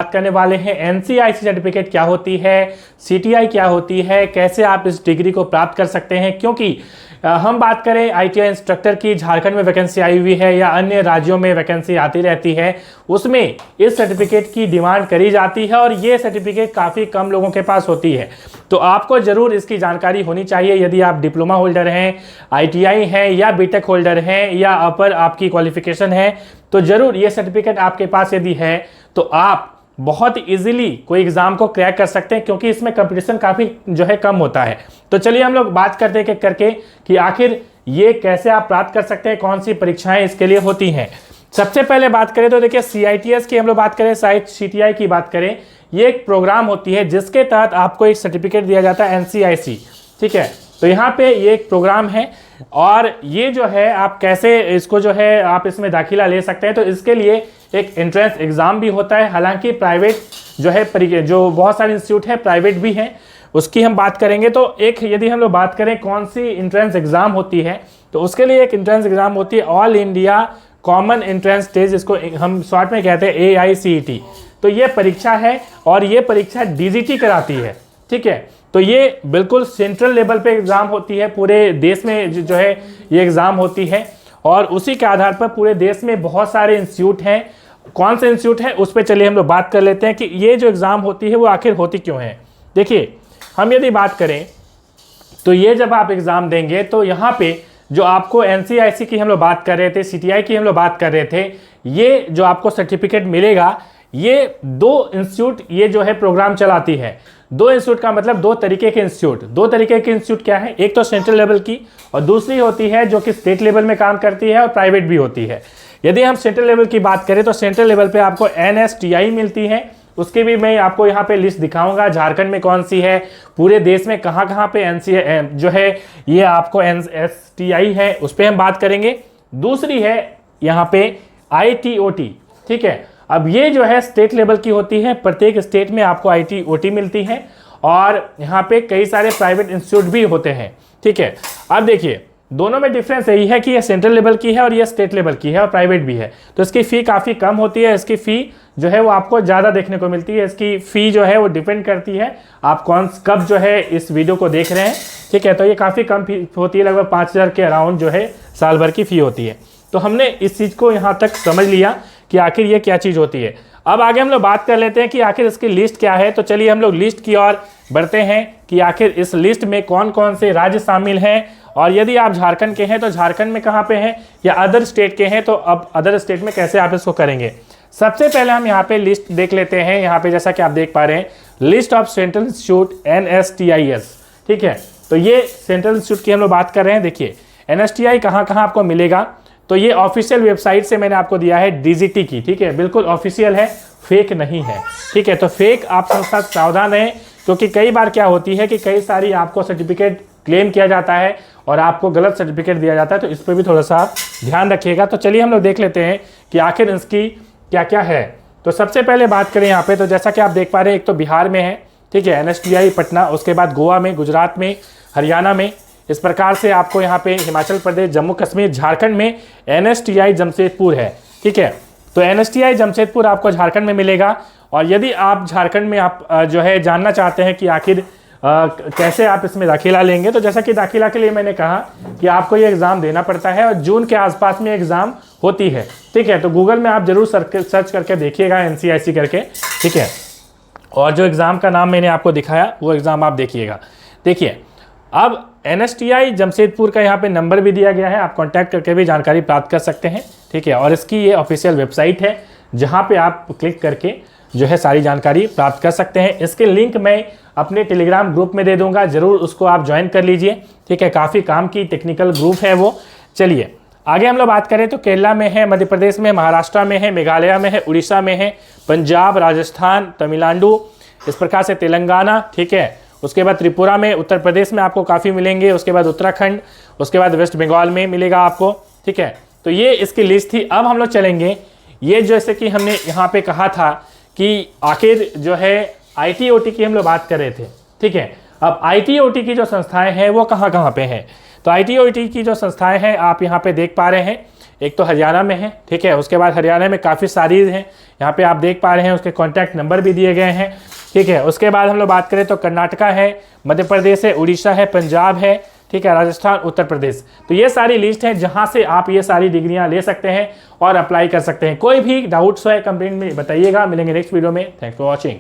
बात करने वाले हैं एनसीआईसी सर्टिफिकेट क्या होती है, सीटीआई क्या होती है, कैसे आप इस डिग्री को प्राप्त कर सकते हैं। क्योंकि हम बात करें आईटीआई इंस्ट्रक्टर की, झारखंड में वैकेंसी आई हुई है या अन्य राज्यों में वैकेंसी आती रहती है, उसमें इस सर्टिफिकेट की डिमांड करी जाती है और ये सर्टिफिकेट काफ़ी कम लोगों के पास होती है। तो आपको ज़रूर इसकी जानकारी होनी चाहिए। यदि आप डिप्लोमा होल्डर हैं, आईटीआई हैं या बीटेक होल्डर हैं या अपर आपकी क्वालिफिकेशन है, तो ज़रूर ये सर्टिफिकेट आपके पास यदि है तो आप बहुत इजीली कोई एग्जाम को क्रैक कर सकते हैं, क्योंकि इसमें कंपटीशन काफ़ी जो है कम होता है। तो चलिए हम लोग बात करते हैं करके कि आखिर ये कैसे आप प्राप्त कर सकते हैं, कौन सी परीक्षाएं इसके लिए होती हैं। सबसे पहले बात करें तो देखिए CITS की हम लोग बात करें, CTI की बात करें, ये एक प्रोग्राम होती है जिसके तहत आपको एक सर्टिफिकेट दिया जाता है NCIC, ठीक है। तो यहाँ पे ये एक प्रोग्राम है और ये जो है आप कैसे इसको जो है आप इसमें दाखिला ले सकते हैं। तो इसके लिए एक एंट्रेंस एग्ज़ाम भी होता है। हालांकि प्राइवेट जो है जो बहुत सारे इंस्टीट्यूट है प्राइवेट भी हैं, उसकी हम बात करेंगे। तो एक यदि हम लोग बात करें कौन सी एंट्रेंस एग्ज़ाम होती है, तो उसके लिए एक एंट्रेंस एग्ज़ाम होती है all India common entrance test, जिसको हम शॉर्ट में कहते हैं AICET। तो ये परीक्षा है और ये परीक्षा DGT कराती है, ठीक है। तो ये बिल्कुल सेंट्रल लेवल पे एग्ज़ाम होती है, पूरे देश में जो है ये एग्ज़ाम होती है और उसी के आधार पर पूरे देश में बहुत सारे इंस्टीट्यूट हैं। कौन से इंस्टीट्यूट है उस पर चलिए हम लोग बात कर लेते हैं कि ये जो एग्ज़ाम होती है वो आखिर होती क्यों है। देखिए, हम यदि बात करें तो ये जब आप एग्ज़ाम देंगे तो यहाँ पे जो आपको NCIC की हम लोग बात कर रहे थे, CTI की हम लोग बात कर रहे थे, ये जो आपको सर्टिफिकेट मिलेगा, ये दो इंस्टीट्यूट ये जो है प्रोग्राम चलाती है। दो इंस्टीट्यूट का मतलब दो तरीके के इंस्टीट्यूट। दो तरीके के इंस्टीट्यूट क्या है, एक तो सेंट्रल लेवल की और दूसरी होती है जो कि स्टेट लेवल में काम करती है और प्राइवेट भी होती है। यदि हम सेंट्रल लेवल की बात करें तो सेंट्रल लेवल पे आपको NSTI मिलती है, उसकी भी मैं आपको यहाँ पे लिस्ट दिखाऊंगा। झारखंड में कौन सी है, पूरे देश में कहाँ कहाँ पे जो है ये आपको NSTI है, उस पर हम बात करेंगे। दूसरी है यहाँ पे ITOT, ठीक है। अब ये जो है स्टेट लेवल की होती है, प्रत्येक स्टेट में आपको ITOT मिलती है और यहाँ पे कई सारे प्राइवेट इंस्टीट्यूट भी होते हैं, ठीक है। अब देखिए, दोनों में डिफरेंस यही है कि ये सेंट्रल लेवल की है और ये स्टेट लेवल की है और प्राइवेट भी है। तो इसकी फ़ी काफ़ी कम होती है, इसकी फ़ी जो है वो आपको ज़्यादा देखने को मिलती है। इसकी फ़ी जो है वो डिपेंड करती है आप कब जो है इस वीडियो को देख रहे हैं, ठीक है। तो ये काफ़ी कम फी होती है, लगभग 5,000 के अराउंड जो है साल भर की फ़ी होती है। तो हमने इस चीज़ को यहाँ तक समझ लिया कि आखिर ये क्या चीज़ होती है। अब आगे हम लोग बात कर लेते हैं कि आखिर इसकी लिस्ट क्या है। तो चलिए हम लोग लिस्ट की ओर बढ़ते हैं कि आखिर इस लिस्ट में कौन कौन से राज्य शामिल हैं, और यदि आप झारखंड के हैं तो झारखंड में कहाँ पे हैं, या अदर स्टेट के हैं तो अब अदर स्टेट में कैसे आप इसको करेंगे। सबसे पहले हम यहाँ पे लिस्ट देख लेते हैं। यहाँ पे जैसा कि आप देख पा रहे हैं, list of central institute NSTIS, ठीक है। तो ये सेंट्रल इंस्टीट्यूट की हम लोग बात कर रहे हैं। देखिए, NSTI कहाँ कहाँ आपको मिलेगा, तो ये ऑफिशियल वेबसाइट से मैंने आपको दिया है DGT की, ठीक है। बिल्कुल ऑफिशियल है, फेक नहीं है, ठीक है। तो फेक आप साथ सावधान रहें, क्योंकि कई बार क्या होती है कि कई सारी आपको सर्टिफिकेट क्लेम किया जाता है और आपको गलत सर्टिफिकेट दिया जाता है। तो इस पर भी थोड़ा सा आप ध्यान रखिएगा। तो चलिए हम लोग देख लेते हैं कि आखिर इसकी क्या क्या है। तो सबसे पहले बात करें यहाँ पे, तो जैसा कि आप देख पा रहे हैं, एक तो बिहार में है, ठीक है, NSTI पटना, उसके बाद गोवा में, गुजरात में, हरियाणा में, इस प्रकार से आपको यहाँ पे हिमाचल प्रदेश, जम्मू कश्मीर, झारखंड में NSTI जमशेदपुर है, ठीक है। तो NSTI जमशेदपुर आपको झारखंड में मिलेगा। और यदि आप झारखंड में आप जो है जानना चाहते हैं कि आखिर कैसे आप इसमें दाखिला लेंगे, तो जैसा कि दाखिला के लिए मैंने कहा कि आपको ये एग्ज़ाम देना पड़ता है और जून के आसपास में एग्ज़ाम होती है, ठीक है। तो गूगल में आप जरूर सर्च करके देखिएगा NCIC करके, ठीक है। और जो एग्ज़ाम का नाम मैंने आपको दिखाया वो एग्ज़ाम आप देखिएगा। देखिए, अब NSTI जमशेदपुर का यहाँ पे नंबर भी दिया गया है, आप कांटेक्ट करके भी जानकारी प्राप्त कर सकते हैं, ठीक है। और इसकी ये ऑफिशियल वेबसाइट है जहाँ पे आप क्लिक करके जो है सारी जानकारी प्राप्त कर सकते हैं। इसके लिंक मैं अपने टेलीग्राम ग्रुप में दे दूंगा, ज़रूर उसको आप ज्वाइन कर लीजिए, ठीक है। काफ़ी काम की टेक्निकल ग्रुप है वो। चलिए आगे हम लोग बात करें तो केरला में है, मध्य प्रदेश में, महाराष्ट्र में है, मेघालय में है, उड़ीसा में है, पंजाब, राजस्थान, तमिलनाडु, इस प्रकार से तेलंगाना, ठीक है। उसके बाद त्रिपुरा में, उत्तर प्रदेश में आपको काफ़ी मिलेंगे, उसके बाद उत्तराखंड, उसके बाद वेस्ट बंगाल में मिलेगा आपको, ठीक है। तो ये इसकी लिस्ट थी। अब हम लोग चलेंगे, ये जैसे कि हमने यहाँ पे कहा था कि आखिर जो है ITOT की हम लोग बात कर रहे थे, ठीक है। अब ITOT की जो संस्थाएं हैं वो कहाँ कहाँ पे हैं, तो ITOT की जो संस्थाएं हैं आप यहाँ पे देख पा रहे हैं। एक तो हरियाणा में है, ठीक है। उसके बाद हरियाणा में काफ़ी सारी हैं, यहाँ पे आप देख पा रहे हैं, उसके कॉन्टैक्ट नंबर भी दिए गए हैं, ठीक है। उसके बाद हम लोग बात करें तो कर्नाटका है, मध्य प्रदेश है, उड़ीसा है, पंजाब है, ठीक है, राजस्थान, उत्तर प्रदेश। तो ये सारी लिस्ट है जहाँ से आप ये सारी डिग्रियाँ ले सकते हैं और अप्लाई कर सकते हैं। कोई भी डाउट्स है कंप्लेंट में बताइएगा। मिलेंगे नेक्स्ट वीडियो में। Thanks for watching.